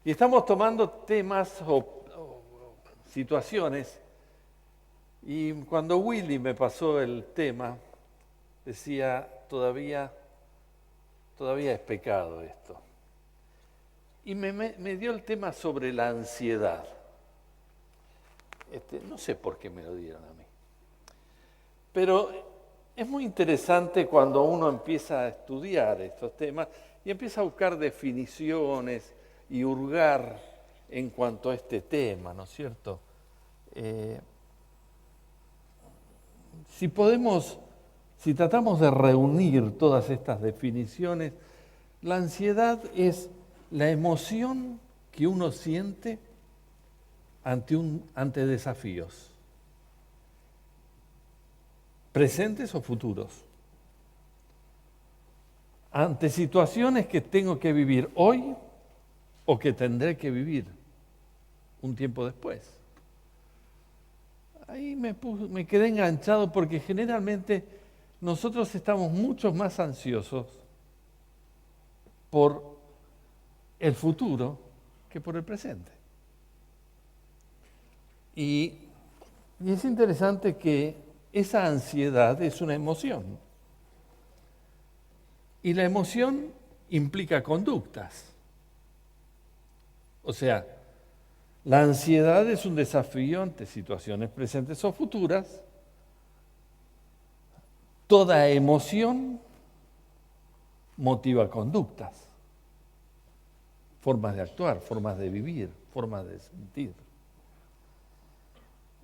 Y estamos tomando temas o situaciones, y cuando Willy me pasó el tema, decía, todavía es pecado esto. Y me dio el tema sobre la ansiedad. No sé por qué me lo dieron a mí. Pero es muy interesante cuando uno empieza a estudiar estos temas y empieza a buscar definiciones y hurgar en cuanto a este tema, ¿no es cierto? Si tratamos de reunir todas estas definiciones, la ansiedad es la emoción que uno siente ante desafíos, presentes o futuros, ante situaciones que tengo que vivir hoy o que tendré que vivir un tiempo después. Ahí me quedé enganchado porque generalmente nosotros estamos mucho más ansiosos por el futuro que por el presente. Y es interesante que esa ansiedad es una emoción. Y la emoción implica conductas. O sea, la ansiedad es un desafío ante situaciones presentes o futuras. Toda emoción motiva conductas, formas de actuar, formas de vivir, formas de sentir.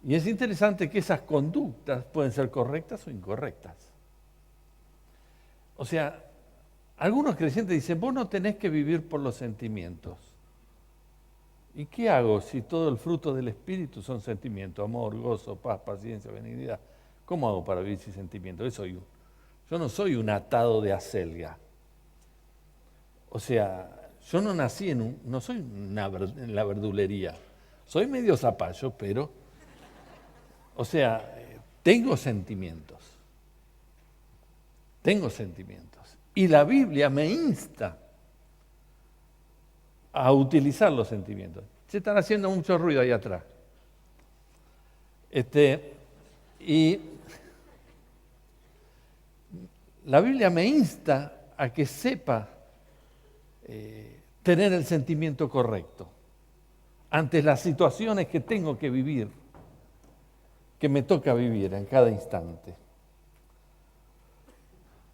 Y es interesante que esas conductas pueden ser correctas o incorrectas. O sea, algunos creyentes dicen, vos no tenés que vivir por los sentimientos. ¿Y qué hago si todo el fruto del Espíritu son sentimientos? Amor, gozo, paz, paciencia, benignidad. ¿Cómo hago para vivir sin sentimientos? Yo no soy un atado de acelga. O sea, yo no nací no soy en la verdulería. Soy medio zapallo, pero, o sea, tengo sentimientos. Tengo sentimientos. Y la Biblia me insta a utilizar los sentimientos. Se están haciendo mucho ruido ahí atrás. Y la Biblia me insta a que sepa tener el sentimiento correcto ante las situaciones que tengo que vivir, que me toca vivir en cada instante.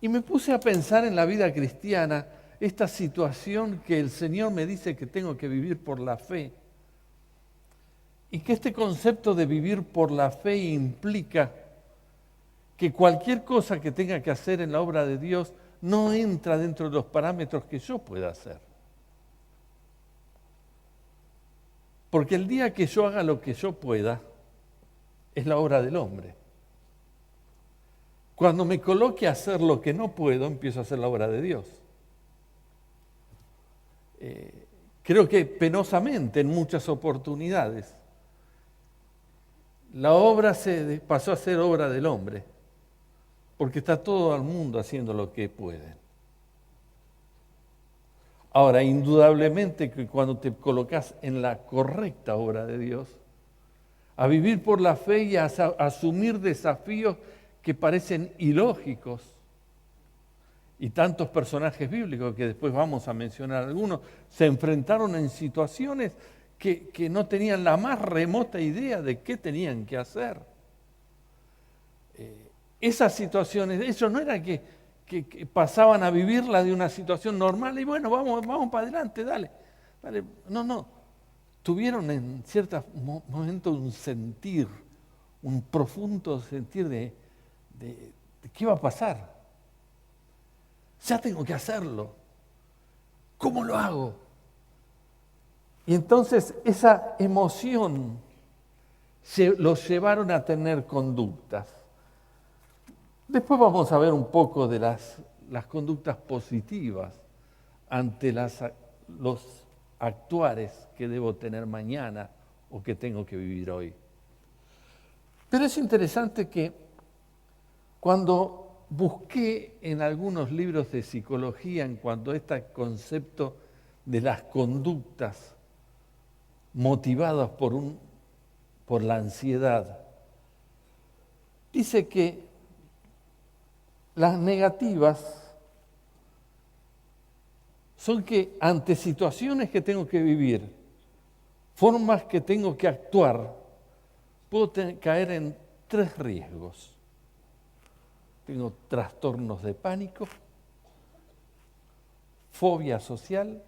Y me puse a pensar en la vida cristiana, esta situación que el Señor me dice que tengo que vivir por la fe. Y que este concepto de vivir por la fe implica que cualquier cosa que tenga que hacer en la obra de Dios no entra dentro de los parámetros que yo pueda hacer. Porque el día que yo haga lo que yo pueda, es la obra del hombre. Cuando me coloque a hacer lo que no puedo, empiezo a hacer la obra de Dios. Creo que penosamente en muchas oportunidades la obra pasó a ser obra del hombre, porque está todo el mundo haciendo lo que puede. Ahora, indudablemente que cuando te colocas en la correcta obra de Dios, a vivir por la fe y a asumir desafíos que parecen ilógicos, y tantos personajes bíblicos que después vamos a mencionar algunos, se enfrentaron en situaciones que no tenían la más remota idea de qué tenían que hacer. Esas situaciones, eso no era que pasaban a vivirla de una situación normal y bueno, vamos para adelante, dale. No. Tuvieron en ciertos momentos un sentir, un profundo sentir de qué va a pasar. Ya tengo que hacerlo. ¿Cómo lo hago? Y entonces esa emoción los llevaron a tener conductas. Después vamos a ver un poco de las conductas positivas ante los actuares que debo tener mañana o que tengo que vivir hoy. Pero es interesante que cuando busqué en algunos libros de psicología en cuanto a este concepto de las conductas motivados por la ansiedad. Dice que las negativas son que ante situaciones que tengo que vivir, formas que tengo que actuar, puedo caer en 3 riesgos. Tengo trastornos de pánico, fobia social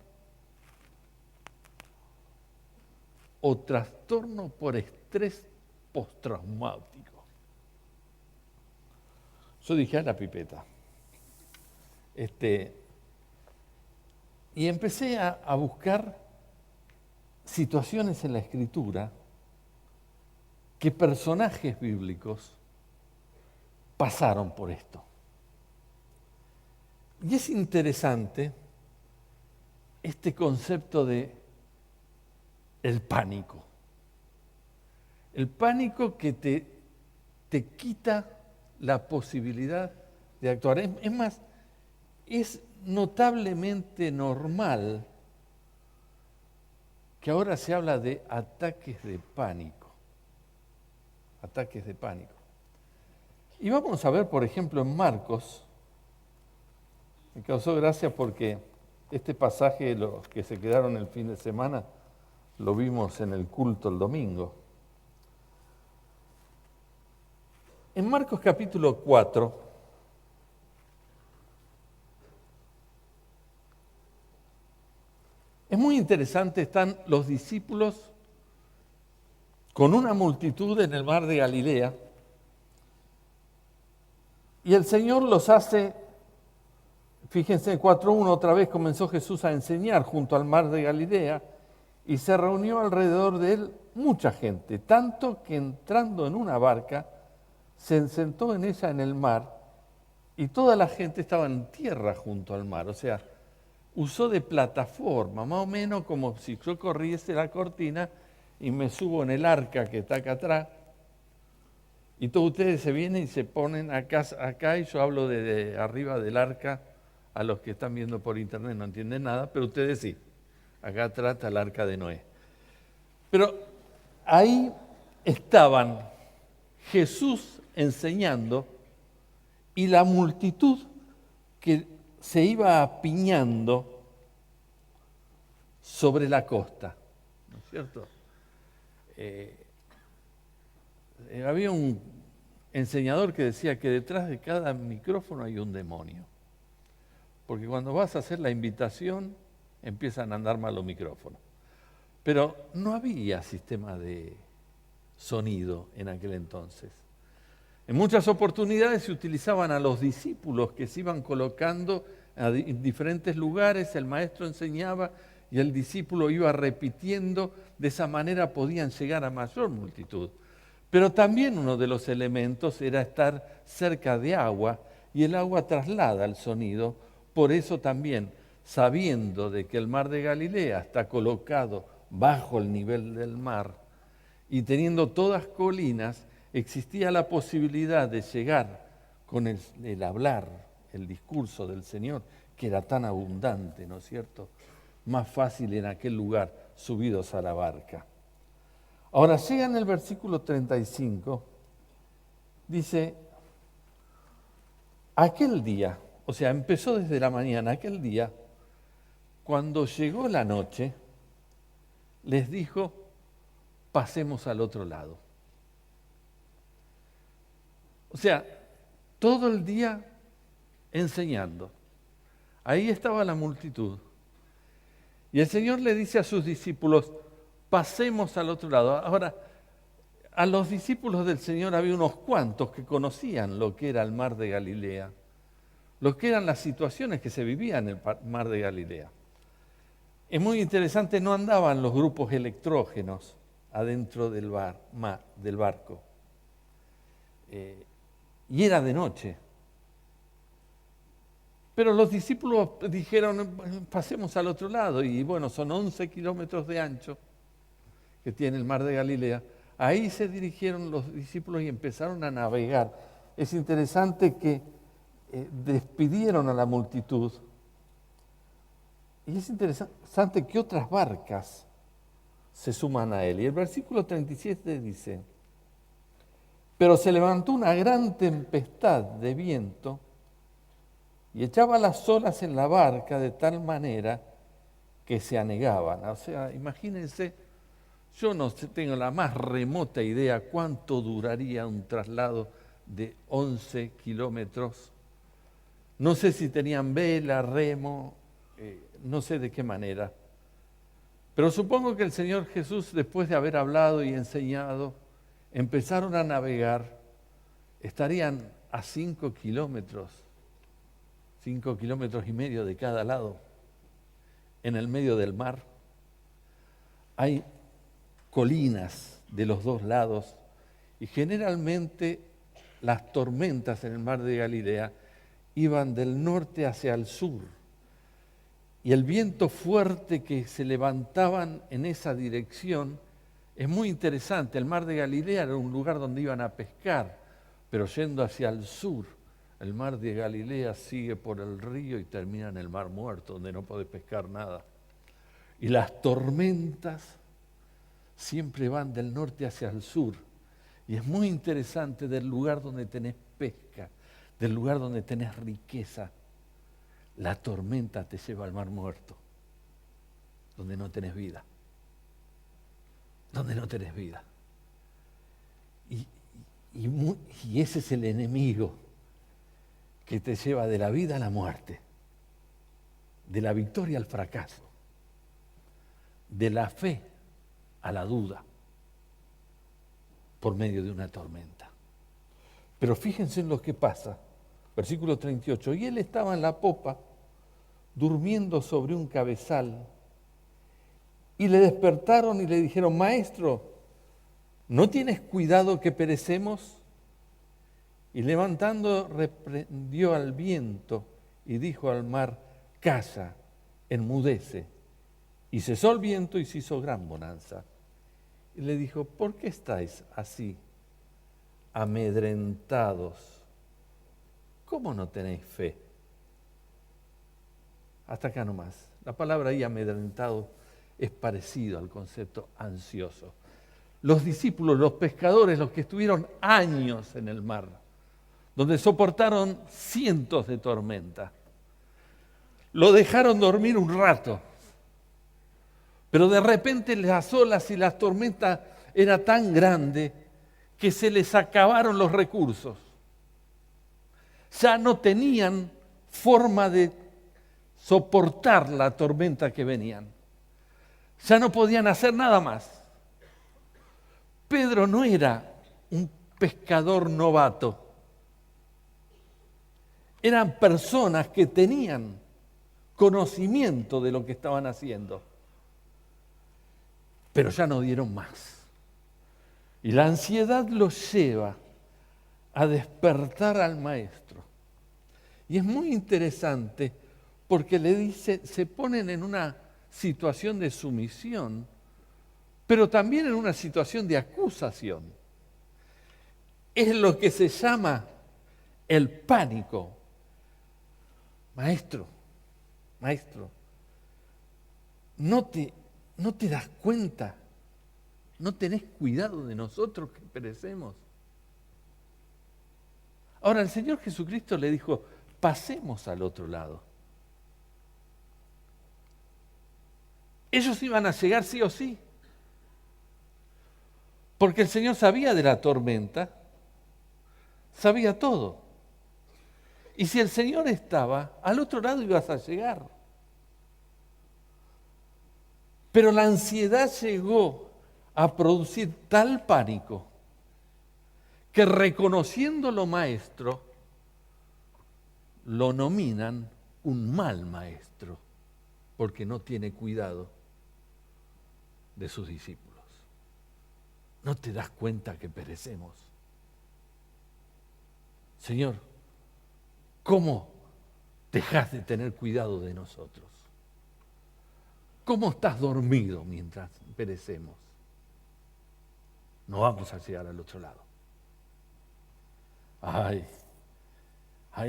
o trastorno por estrés postraumático. Yo dije a la pipeta. Y empecé a buscar situaciones en la Escritura que personajes bíblicos pasaron por esto. Y es interesante este concepto de el pánico. El pánico que te quita la posibilidad de actuar. Es más, es notablemente normal que ahora se habla de ataques de pánico. Ataques de pánico. Y vamos a ver, por ejemplo, en Marcos, me causó gracia porque este pasaje, los que se quedaron el fin de semana, lo vimos en el culto el domingo. En Marcos capítulo 4, es muy interesante, están los discípulos con una multitud en el mar de Galilea y el Señor los hace, fíjense, 4:1, otra vez comenzó Jesús a enseñar junto al mar de Galilea y se reunió alrededor de él mucha gente, tanto que entrando en una barca, se sentó en ella en el mar y toda la gente estaba en tierra junto al mar. O sea, usó de plataforma, más o menos como si yo corriese la cortina y me subo en el arca que está acá atrás. Y todos ustedes se vienen y se ponen acá y yo hablo de arriba del arca. A los que están viendo por internet no entienden nada, pero ustedes sí. Acá atrás está el arca de Noé. Pero ahí estaban Jesús enseñando y la multitud que se iba apiñando sobre la costa, ¿no es cierto? Había un enseñador que decía que detrás de cada micrófono hay un demonio, porque cuando vas a hacer la invitación empiezan a andar mal los micrófonos. Pero no había sistema de sonido en aquel entonces. En muchas oportunidades se utilizaban a los discípulos que se iban colocando en diferentes lugares, el maestro enseñaba y el discípulo iba repitiendo, de esa manera podían llegar a mayor multitud. Pero también uno de los elementos era estar cerca de agua y el agua traslada el sonido, por eso también, sabiendo de que el mar de Galilea está colocado bajo el nivel del mar y teniendo todas colinas, existía la posibilidad de llegar con el hablar, el discurso del Señor, que era tan abundante, ¿no es cierto? Más fácil en aquel lugar, subidos a la barca. Ahora llega en el versículo 35, dice, aquel día, o sea, empezó desde la mañana, aquel día, cuando llegó la noche, les dijo, pasemos al otro lado. O sea, todo el día enseñando. Ahí estaba la multitud. Y el Señor le dice a sus discípulos, pasemos al otro lado. Ahora, a los discípulos del Señor había unos cuantos que conocían lo que era el mar de Galilea, lo que eran las situaciones que se vivían en el mar de Galilea. Es muy interesante, no andaban los grupos electrógenos adentro del barco. Y era de noche. Pero los discípulos dijeron, pasemos al otro lado. Y bueno, son 11 kilómetros de ancho que tiene el mar de Galilea. Ahí se dirigieron los discípulos y empezaron a navegar. Es interesante que despidieron a la multitud. Y es interesante que otras barcas se suman a él. Y el versículo 37 dice, pero se levantó una gran tempestad de viento y echaba las olas en la barca de tal manera que se anegaban. O sea, imagínense, yo no tengo la más remota idea cuánto duraría un traslado de 11 kilómetros. No sé si tenían vela, remo, no sé de qué manera. Pero supongo que el Señor Jesús, después de haber hablado y enseñado, empezaron a navegar, estarían a 5 kilómetros y medio de cada lado, en el medio del mar. Hay colinas de los dos lados y generalmente las tormentas en el mar de Galilea iban del norte hacia el sur. Y el viento fuerte que se levantaban en esa dirección es muy interesante. El mar de Galilea era un lugar donde iban a pescar, pero yendo hacia el sur, el mar de Galilea sigue por el río y termina en el mar muerto, donde no podés pescar nada. Y las tormentas siempre van del norte hacia el sur. Y es muy interesante del lugar donde tenés pesca, del lugar donde tenés riqueza. La tormenta te lleva al mar muerto, donde no tenés vida. Donde no tenés vida. Y ese es el enemigo que te lleva de la vida a la muerte, de la victoria al fracaso, de la fe a la duda, por medio de una tormenta. Pero fíjense en lo que pasa. Versículo 38. Y él estaba en la popa, durmiendo sobre un cabezal, y le despertaron y le dijeron, Maestro, ¿no tienes cuidado que perecemos? Y levantando reprendió al viento y dijo al mar, calla, enmudece. Y cesó el viento y se hizo gran bonanza. Y le dijo, ¿por qué estáis así, amedrentados? ¿Cómo no tenéis fe? Hasta acá nomás. La palabra ahí amedrentado es parecido al concepto ansioso. Los discípulos, los pescadores, los que estuvieron años en el mar, donde soportaron cientos de tormentas, lo dejaron dormir un rato, pero de repente las olas y las tormentas era tan grande que se les acabaron los recursos. Ya no tenían forma de soportar la tormenta que venían. Ya no podían hacer nada más. Pedro no era un pescador novato. Eran personas que tenían conocimiento de lo que estaban haciendo. Pero ya no dieron más. Y la ansiedad los lleva a despertar al maestro. Y es muy interesante porque le dice, se ponen en una situación de sumisión, pero también en una situación de acusación. Es lo que se llama el pánico. Maestro, ¿no te das cuenta? ¿No tenés cuidado de nosotros que perecemos? Ahora el Señor Jesucristo le dijo, pasemos al otro lado. Ellos iban a llegar sí o sí. Porque el Señor sabía de la tormenta, sabía todo. Y si el Señor estaba, al otro lado ibas a llegar. Pero la ansiedad llegó a producir tal pánico que reconociéndolo maestro, lo nominan un mal maestro, porque no tiene cuidado de sus discípulos. ¿No te das cuenta que perecemos? Señor, ¿cómo dejas de tener cuidado de nosotros? ¿Cómo estás dormido mientras perecemos? No vamos a llegar al otro lado. Ay,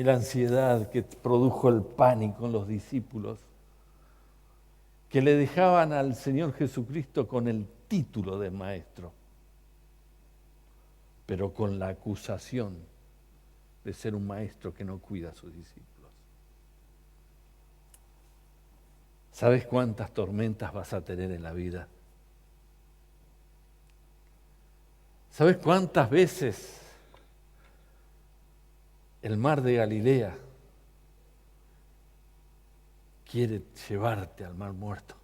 la ansiedad que produjo el pánico en los discípulos, que le dejaban al Señor Jesucristo con el título de maestro, pero con la acusación de ser un maestro que no cuida a sus discípulos. ¿Sabes cuántas tormentas vas a tener en la vida? ¿Sabes cuántas veces el mar de Galilea quiere llevarte al mar muerto?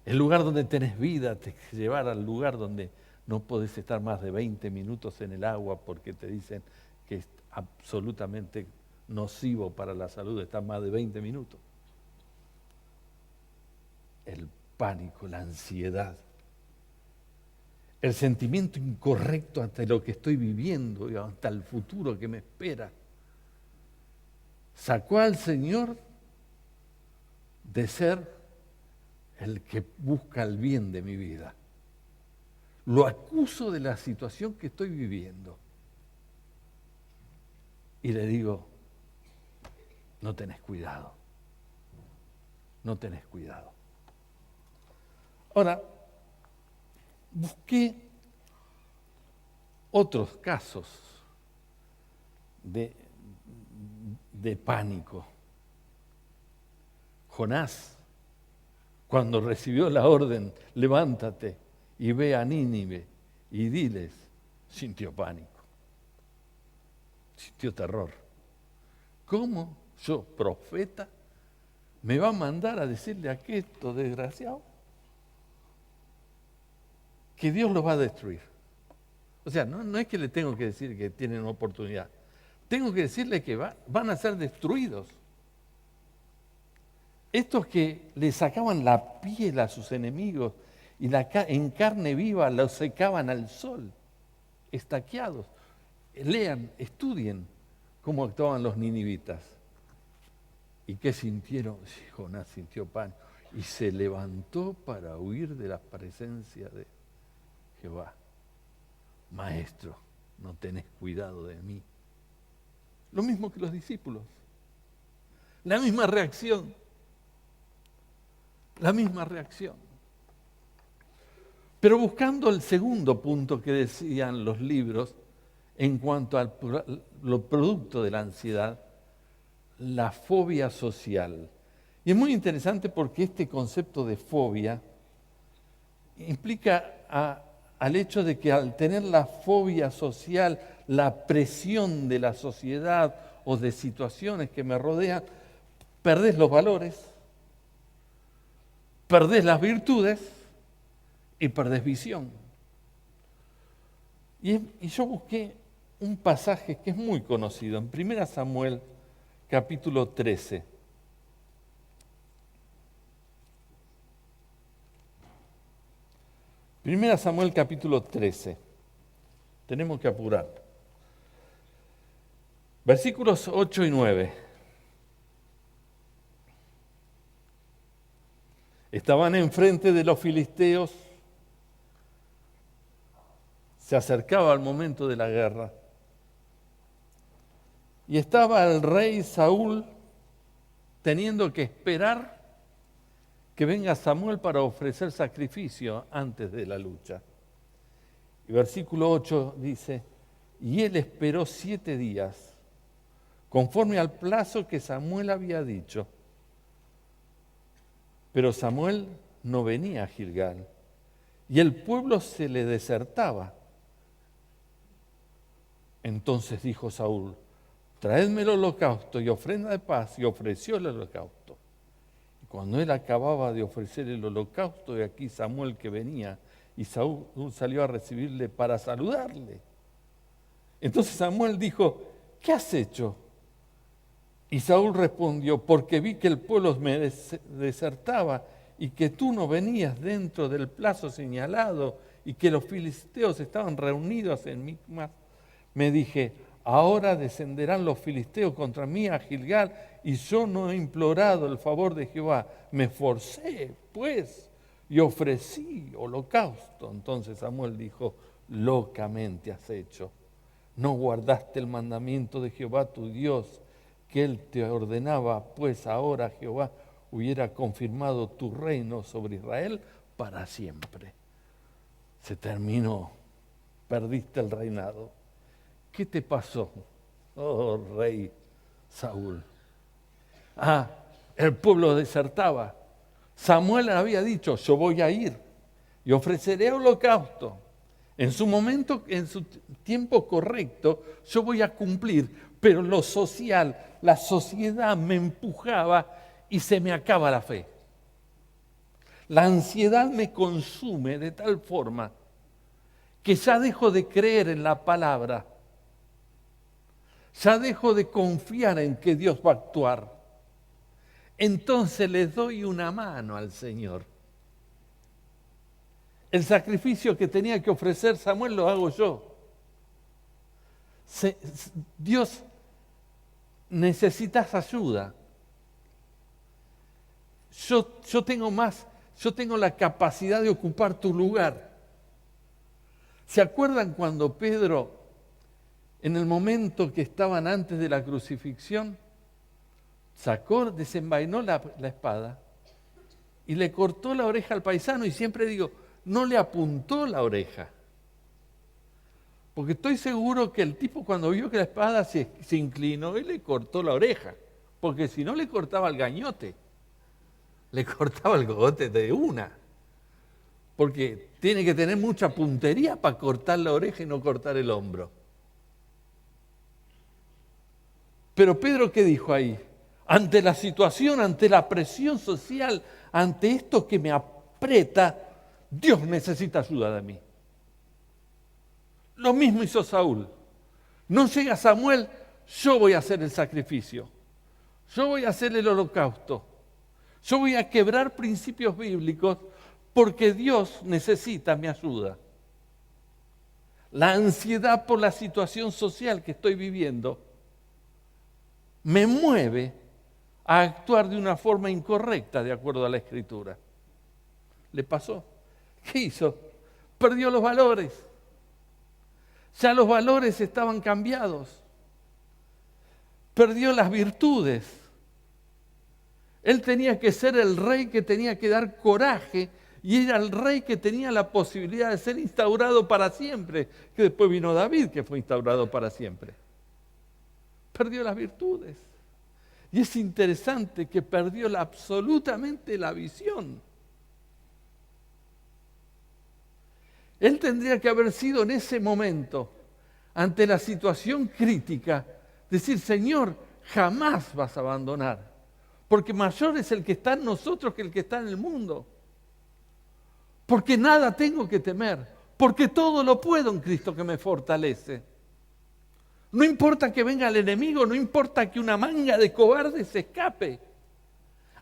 El lugar donde tenés vida te quiere llevar al lugar donde no podés estar más de 20 minutos en el agua porque te dicen que es absolutamente nocivo para la salud estar más de 20 minutos. El pánico, la ansiedad, el sentimiento incorrecto ante lo que estoy viviendo y hasta el futuro que me espera, sacó al Señor de ser el que busca el bien de mi vida. Lo acuso de la situación que estoy viviendo. Y le digo, no tenés cuidado. No tenés cuidado. Ahora, busqué otros casos de pánico. Jonás, cuando recibió la orden, levántate y ve a Nínive y diles, sintió pánico, sintió terror. ¿Cómo yo, profeta, me va a mandar a decirle a estos desgraciados que Dios los va a destruir? O sea, no es que le tengo que decir que tienen una oportunidad, tengo que decirle que van a ser destruidos. Estos que le sacaban la piel a sus enemigos y en carne viva los secaban al sol, estaqueados. Lean, estudien cómo actuaban los ninivitas. ¿Y qué sintieron? Jonás sintió pánico y se levantó para huir de la presencia de Jehová. Maestro, no tenés cuidado de mí. Lo mismo que los discípulos. La misma reacción. La misma reacción. Pero buscando el segundo punto que decían los libros en cuanto a lo producto de la ansiedad, la fobia social. Y es muy interesante porque este concepto de fobia implica al hecho de que al tener la fobia social, la presión de la sociedad o de situaciones que me rodean, perdés los valores, perdés las virtudes y perdés visión. Y yo busqué un pasaje que es muy conocido, en 1 Samuel, capítulo 13. Primera Samuel, capítulo 13. Tenemos que apurar. Versículos 8 y 9. Estaban enfrente de los filisteos, se acercaba el momento de la guerra, y estaba el rey Saúl teniendo que esperar que venga Samuel para ofrecer sacrificio antes de la lucha. Y versículo 8 dice, y él esperó 7 días, conforme al plazo que Samuel había dicho. Pero Samuel no venía a Gilgal, y el pueblo se le desertaba. Entonces dijo Saúl, traedme el holocausto y ofrenda de paz, y ofreció el holocausto. Y cuando él acababa de ofrecer el holocausto, y aquí Samuel que venía, y Saúl salió a recibirle para saludarle. Entonces Samuel dijo, ¿qué has hecho? Y Saúl respondió, porque vi que el pueblo me desertaba y que tú no venías dentro del plazo señalado y que los filisteos estaban reunidos en Micmas. Me dije, ahora descenderán los filisteos contra mí a Gilgal y yo no he implorado el favor de Jehová. Me esforcé, pues, y ofrecí holocausto. Entonces Samuel dijo, locamente has hecho. No guardaste el mandamiento de Jehová tu Dios, que él te ordenaba, pues ahora Jehová, hubiera confirmado tu reino sobre Israel para siempre. Se terminó, perdiste el reinado. ¿Qué te pasó, oh rey Saúl? El pueblo desertaba. Samuel había dicho, yo voy a ir y ofreceré holocausto. En su momento, en su tiempo correcto, yo voy a cumplir, pero lo social, la sociedad me empujaba y se me acaba la fe. La ansiedad me consume de tal forma que ya dejo de creer en la palabra, ya dejo de confiar en que Dios va a actuar. Entonces les doy una mano al Señor. El sacrificio que tenía que ofrecer Samuel lo hago yo. Dios, necesitas ayuda. Yo tengo la capacidad de ocupar tu lugar. ¿Se acuerdan cuando Pedro, en el momento que estaban antes de la crucifixión, desenvainó la espada y le cortó la oreja al paisano? Y siempre digo, no le apuntó la oreja. Porque estoy seguro que el tipo cuando vio que la espada se inclinó y le cortó la oreja. Porque si no le cortaba el gañote, le cortaba el cogote de una. Porque tiene que tener mucha puntería para cortar la oreja y no cortar el hombro. Pero Pedro, ¿qué dijo ahí? Ante la situación, ante la presión social, ante esto que me aprieta, Dios necesita ayuda de mí. Lo mismo hizo Saúl. No llega Samuel, yo voy a hacer el sacrificio. Yo voy a hacer el holocausto. Yo voy a quebrar principios bíblicos porque Dios necesita mi ayuda. La ansiedad por la situación social que estoy viviendo me mueve a actuar de una forma incorrecta de acuerdo a la Escritura. ¿Le pasó? ¿Qué hizo? Perdió los valores. Ya los valores estaban cambiados. Perdió las virtudes. Él tenía que ser el rey que tenía que dar coraje y era el rey que tenía la posibilidad de ser instaurado para siempre, que después vino David que fue instaurado para siempre. Perdió las virtudes. Y es interesante que perdió absolutamente la visión. Él tendría que haber sido en ese momento, ante la situación crítica, decir, Señor, jamás vas a abandonar, porque mayor es el que está en nosotros que el que está en el mundo. Porque nada tengo que temer, porque todo lo puedo en Cristo que me fortalece. No importa que venga el enemigo, no importa que una manga de cobardes se escape.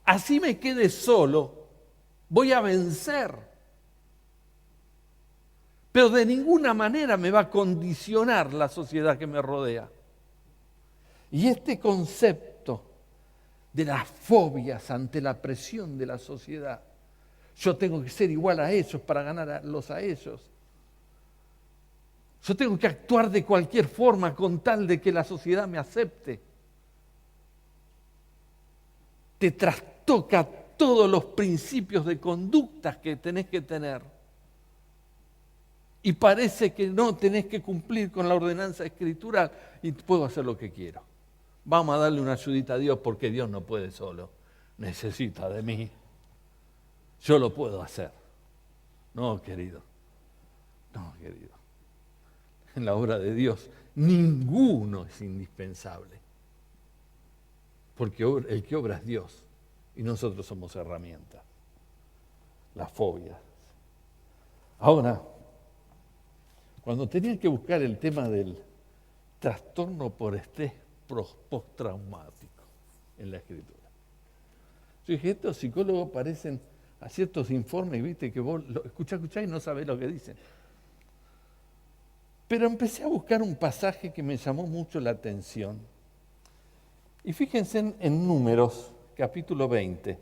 Así me quede solo, voy a vencer. Pero de ninguna manera me va a condicionar la sociedad que me rodea. Y este concepto de las fobias ante la presión de la sociedad, yo tengo que ser igual a ellos para ganarlos a ellos. Yo tengo que actuar de cualquier forma con tal de que la sociedad me acepte. Te trastoca todos los principios de conductas que tenés que tener. Y parece que no tenés que cumplir con la ordenanza escritural y puedo hacer lo que quiero. Vamos a darle una ayudita a Dios porque Dios no puede solo. Necesita de mí. Yo lo puedo hacer. No, querido. No, querido. En la obra de Dios, ninguno es indispensable. Porque el que obra es Dios y nosotros somos herramientas. Las fobias. Ahora, cuando tenían que buscar el tema del trastorno por estrés postraumático en la Escritura, yo dije, estos psicólogos parecen a ciertos informes, viste, que vos lo escuchás y no sabés lo que dicen. Pero empecé a buscar un pasaje que me llamó mucho la atención. Y fíjense en Números, capítulo 20.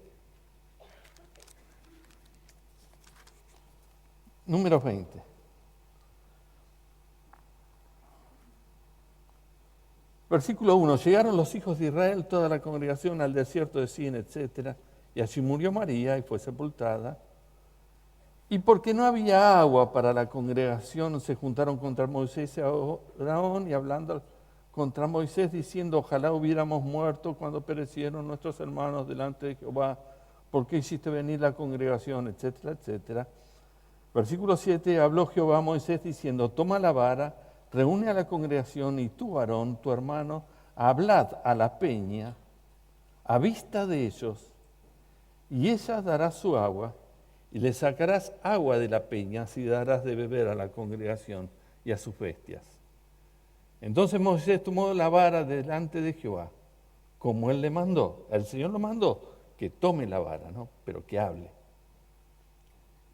Números 20. Versículo 1. Llegaron los hijos de Israel, toda la congregación, al desierto de Sin, etc. Y allí murió María y fue sepultada. Y porque no había agua para la congregación, se juntaron contra Moisés y Aarón y hablando contra Moisés, diciendo: ojalá hubiéramos muerto cuando perecieron nuestros hermanos delante de Jehová. ¿Por qué hiciste venir la congregación? Etcétera, etcétera. Versículo 7, habló Jehová a Moisés diciendo: toma la vara, reúne a la congregación y tú, Aarón, tu hermano, hablad a la peña a vista de ellos, y ella dará su agua, y le sacarás agua de la peña, así darás de beber a la congregación y a sus bestias. Entonces Moisés tomó la vara delante de Jehová, como él le mandó. El Señor lo mandó que tome la vara, ¿no? Pero que hable.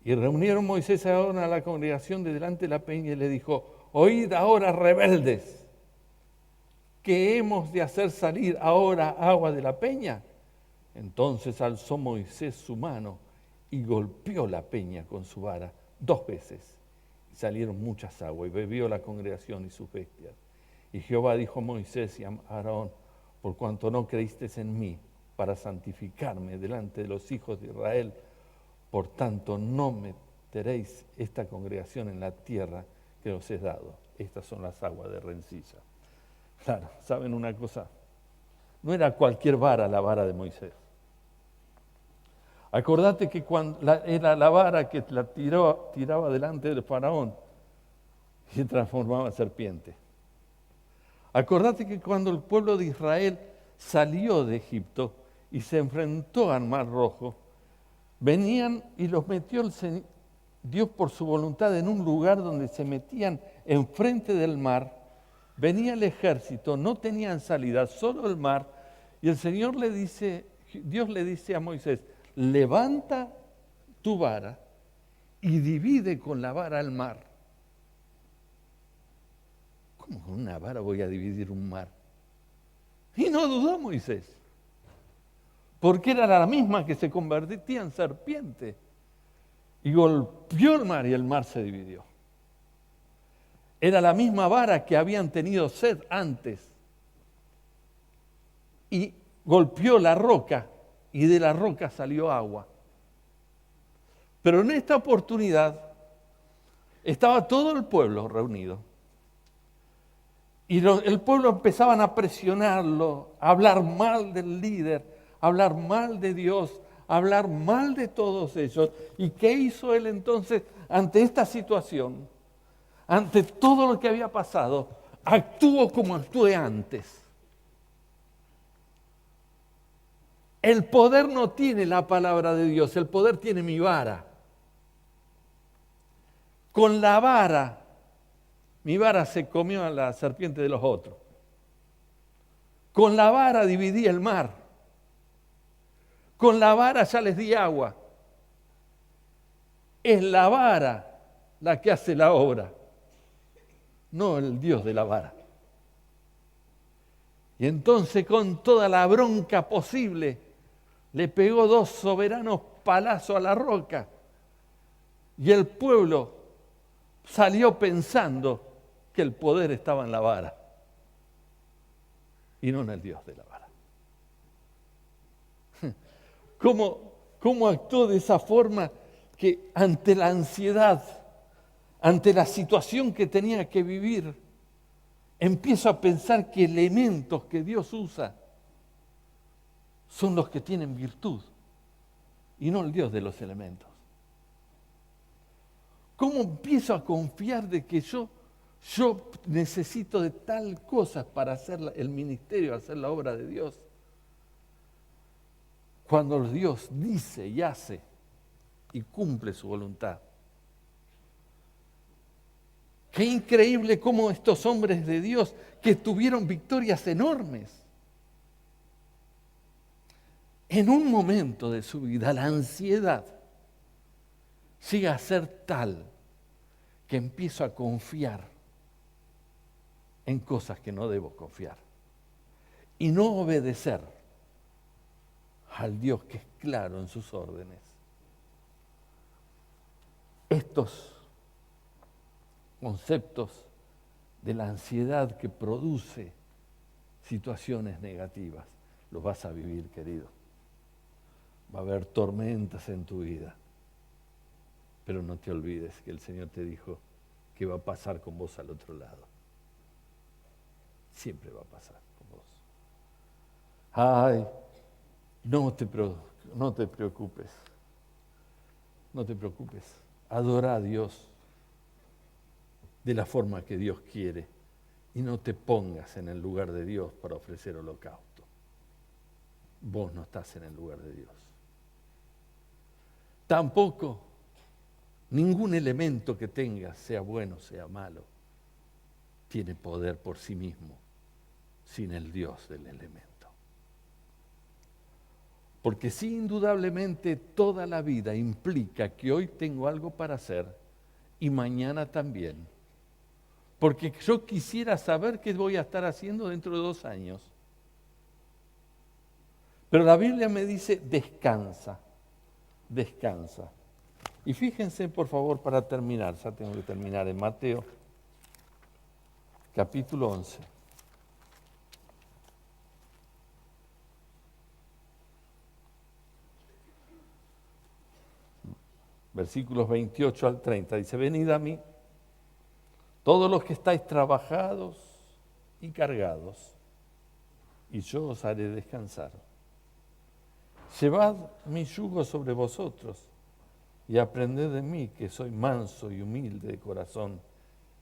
Y reunieron Moisés y Aarón a la congregación de delante de la peña y le dijo: oíd ahora, rebeldes, ¿qué hemos de hacer salir ahora agua de la peña? Entonces alzó Moisés su mano y golpeó la peña con su vara 2 veces. Y salieron muchas aguas, y bebió la congregación y sus bestias. Y Jehová dijo a Moisés y a Aarón: por cuanto no creísteis en mí para santificarme delante de los hijos de Israel, por tanto no meteréis esta congregación en la tierra que os he dado. Estas son las aguas de rencilla. Claro, ¿saben una cosa? No era cualquier vara la vara de Moisés. Acordate que era la vara que la tiraba delante del faraón y se transformaba en serpiente. Acordate que cuando el pueblo de Israel salió de Egipto y se enfrentó al Mar Rojo, venían y los metió Dios por su voluntad en un lugar donde se metían enfrente del mar. Venía el ejército, no tenían salida, solo el mar. Y Dios le dice a Moisés: levanta tu vara y divide con la vara el mar. ¿Cómo con una vara voy a dividir un mar? Y no dudó Moisés, porque era la misma que se convertía en serpiente. Y golpeó el mar y el mar se dividió. Era la misma vara que habían tenido sed antes. Y golpeó la roca y de la roca salió agua. Pero en esta oportunidad estaba todo el pueblo reunido. Y el pueblo empezaban a presionarlo, a hablar mal del líder, a hablar mal de Dios, a hablar mal de todos ellos. ¿Y qué hizo él entonces ante esta situación? Ante todo lo que había pasado, actuó como actué antes. El poder no tiene la palabra de Dios, el poder tiene mi vara. Con la vara, mi vara se comió a la serpiente de los otros. Con la vara dividí el mar. Con la vara ya les di agua. Es la vara la que hace la obra, no el Dios de la vara. Y entonces, con toda la bronca posible, le pegó 2 soberanos palazos a la roca. Y el pueblo salió pensando que el poder estaba en la vara y no en el Dios de la vara. ¿Cómo actuó de esa forma? Que ante la ansiedad, ante la situación que tenía que vivir, empiezo a pensar que elementos que Dios usa son los que tienen virtud y no el Dios de los elementos. ¿Cómo empiezo a confiar de que yo necesito de tal cosa para hacer el ministerio, hacer la obra de Dios? Cuando Dios dice y hace y cumple su voluntad. Qué increíble cómo estos hombres de Dios que tuvieron victorias enormes, en un momento de su vida la ansiedad llega a ser tal que empiezo a confiar en cosas que no debo confiar y no obedecer al Dios que es claro en sus órdenes. Estos conceptos de la ansiedad que produce situaciones negativas los vas a vivir, querido. Va a haber tormentas en tu vida. Pero no te olvides que el Señor te dijo que va a pasar con vos al otro lado. Siempre va a pasar con vos. Ay, no te preocupes. No te preocupes. Adora a Dios de la forma que Dios quiere y no te pongas en el lugar de Dios para ofrecer holocausto. Vos no estás en el lugar de Dios. Tampoco ningún elemento que tengas, sea bueno, sea malo, tiene poder por sí mismo sin el Dios del elemento. Porque sí, indudablemente toda la vida implica que hoy tengo algo para hacer y mañana también. Porque yo quisiera saber qué voy a estar haciendo dentro de 2 años. Pero la Biblia me dice, descansa, descansa. Y fíjense, por favor, para terminar, ya tengo que terminar, en Mateo, capítulo 11. Versículos 28 al 30, dice, venid a mí, todos los que estáis trabajados y cargados, y yo os haré descansar. Llevad mi yugo sobre vosotros y aprended de mí, que soy manso y humilde de corazón,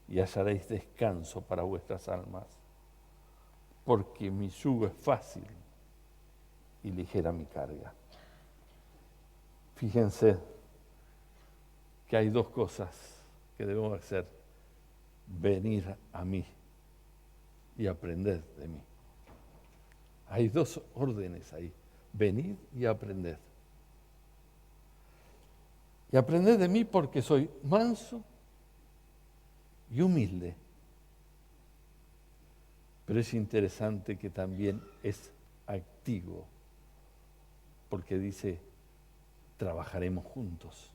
y hallaréis descanso para vuestras almas, porque mi yugo es fácil y ligera mi carga. Fíjense que hay 2 cosas que debemos hacer: venir a mí y aprender de mí. Hay 2 órdenes ahí: venid y aprended. Y aprended de mí porque soy manso y humilde. Pero es interesante que también es activo, porque dice, trabajaremos juntos.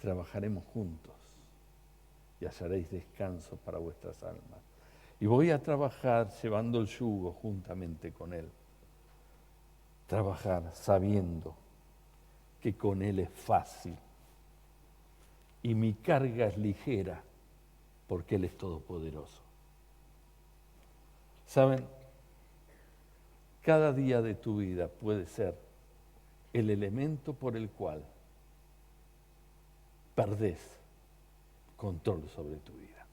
Trabajaremos juntos y hallaréis descanso para vuestras almas. Y voy a trabajar llevando el yugo juntamente con Él. Trabajar sabiendo que con Él es fácil y mi carga es ligera porque Él es todopoderoso. ¿Saben? Cada día de tu vida puede ser el elemento por el cual perdés control sobre tu vida.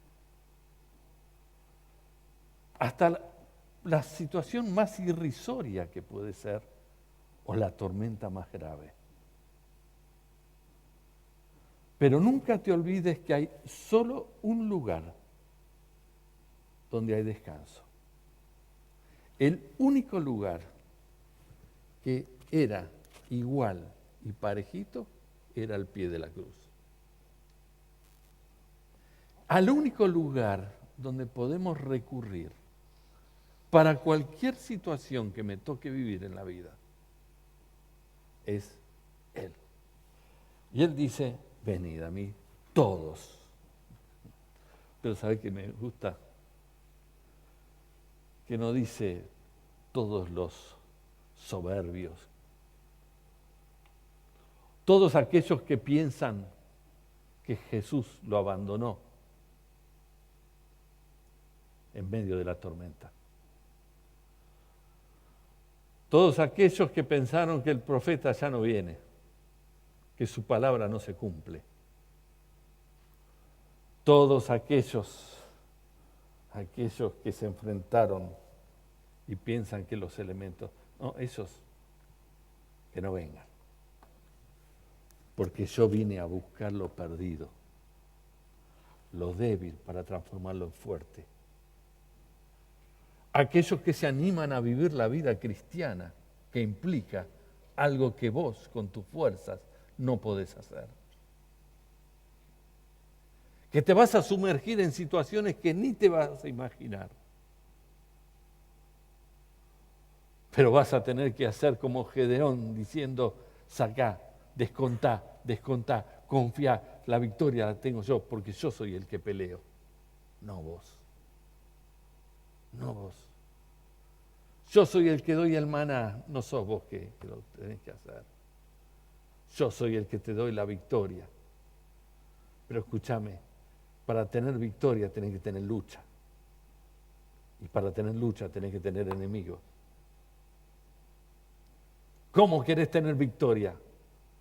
Hasta la situación más irrisoria que puede ser, o la tormenta más grave. Pero nunca te olvides que hay solo un lugar donde hay descanso. El único lugar que era igual y parejito era al pie de la cruz. Al único lugar donde podemos recurrir para cualquier situación que me toque vivir en la vida es Él. Y Él dice, venid a mí todos. Pero ¿sabe qué me gusta? Que no dice todos los soberbios, todos aquellos que piensan que Jesús lo abandonó en medio de la tormenta. Todos aquellos que pensaron que el profeta ya no viene, que su palabra no se cumple. Todos aquellos que se enfrentaron y piensan que los elementos, no, esos que no vengan. Porque yo vine a buscar lo perdido, lo débil para transformarlo en fuerte. Aquellos que se animan a vivir la vida cristiana, que implica algo que vos con tus fuerzas no podés hacer. Que te vas a sumergir en situaciones que ni te vas a imaginar. Pero vas a tener que hacer como Gedeón diciendo, sacá, descontá, confiá, la victoria la tengo yo porque yo soy el que peleo, no vos. No vos. Yo soy el que doy el maná, no sos vos que lo tenés que hacer. Yo soy el que te doy la victoria. Pero escúchame, para tener victoria tenés que tener lucha. Y para tener lucha tenés que tener enemigos. ¿Cómo querés tener victoria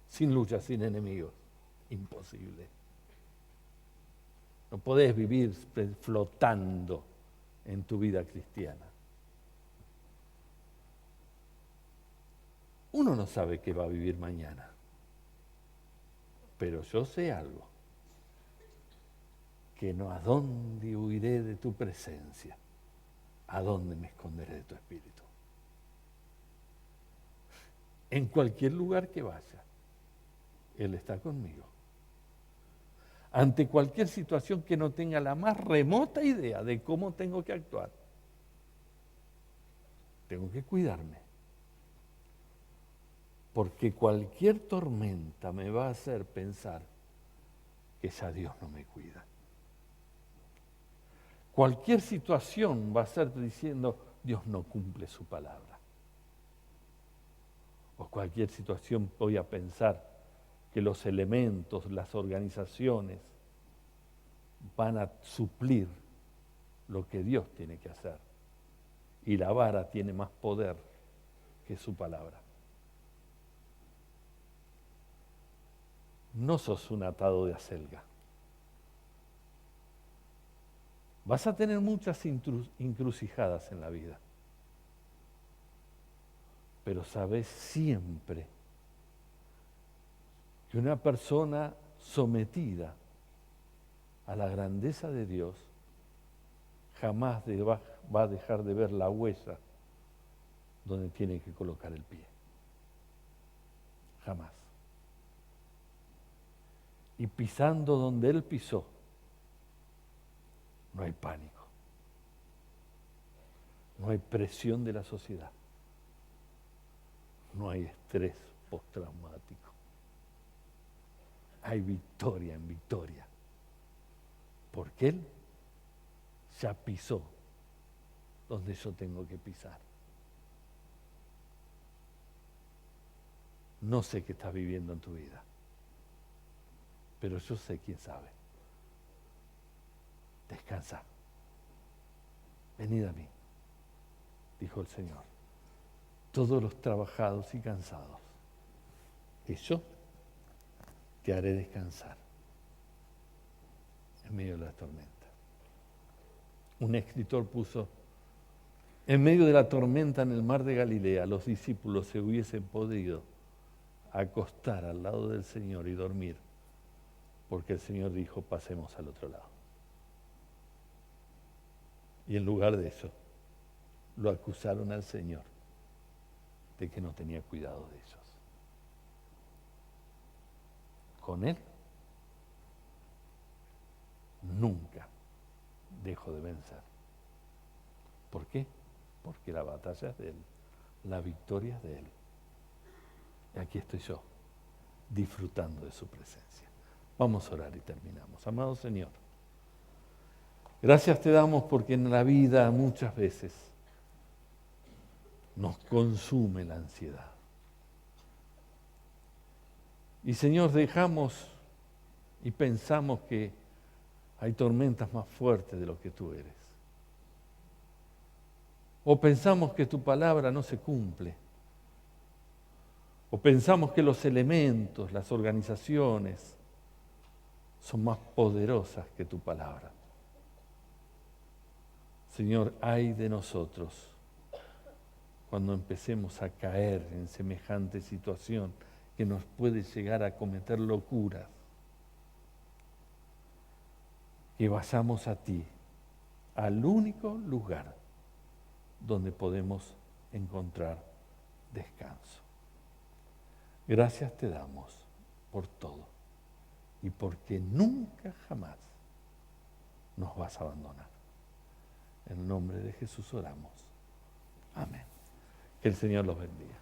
sin lucha, sin enemigos? Imposible. No podés vivir flotando en tu vida cristiana. Uno no sabe qué va a vivir mañana, pero yo sé algo, que no a dónde huiré de tu presencia, a dónde me esconderé de tu espíritu. En cualquier lugar que vaya, Él está conmigo. Ante cualquier situación que no tenga la más remota idea de cómo tengo que actuar, tengo que cuidarme. Porque cualquier tormenta me va a hacer pensar que ya Dios no me cuida. Cualquier situación va a ser diciendo, Dios no cumple su palabra. O cualquier situación voy a pensar que los elementos, las organizaciones van a suplir lo que Dios tiene que hacer. Y la vara tiene más poder que su palabra. No sos un atado de acelga. Vas a tener muchas encrucijadas en la vida. Pero sabes siempre que una persona sometida a la grandeza de Dios jamás va a dejar de ver la huella donde tiene que colocar el pie. Jamás. Y pisando donde Él pisó, no hay pánico. No hay presión de la sociedad. No hay estrés postraumático. Hay victoria en victoria. Porque Él ya pisó donde yo tengo que pisar. No sé qué estás viviendo en tu vida, pero yo sé quién sabe. Descansa. Venid a mí, dijo el Señor, todos los trabajados y cansados, y yo te haré descansar en medio de la tormenta. Un escritor puso, en medio de la tormenta en el mar de Galilea, los discípulos se hubiesen podido acostar al lado del Señor y dormir, porque el Señor dijo, pasemos al otro lado. Y en lugar de eso, lo acusaron al Señor de que no tenía cuidado de ellos. Con Él nunca dejo de vencer. ¿Por qué? Porque la batalla es de Él, la victoria es de Él. Y aquí estoy yo, disfrutando de su presencia. Vamos a orar y terminamos. Amado Señor, gracias te damos porque en la vida muchas veces nos consume la ansiedad. Y Señor, dejamos y pensamos que hay tormentas más fuertes de lo que tú eres. O pensamos que tu palabra no se cumple. O pensamos que los elementos, las organizaciones, son más poderosas que tu palabra. Señor, ay de nosotros cuando empecemos a caer en semejante situación que nos puede llegar a cometer locuras. Que vayamos a ti, al único lugar donde podemos encontrar descanso. Gracias te damos por todo y porque nunca jamás nos vas a abandonar. En el nombre de Jesús oramos. Amén. Que el Señor los bendiga.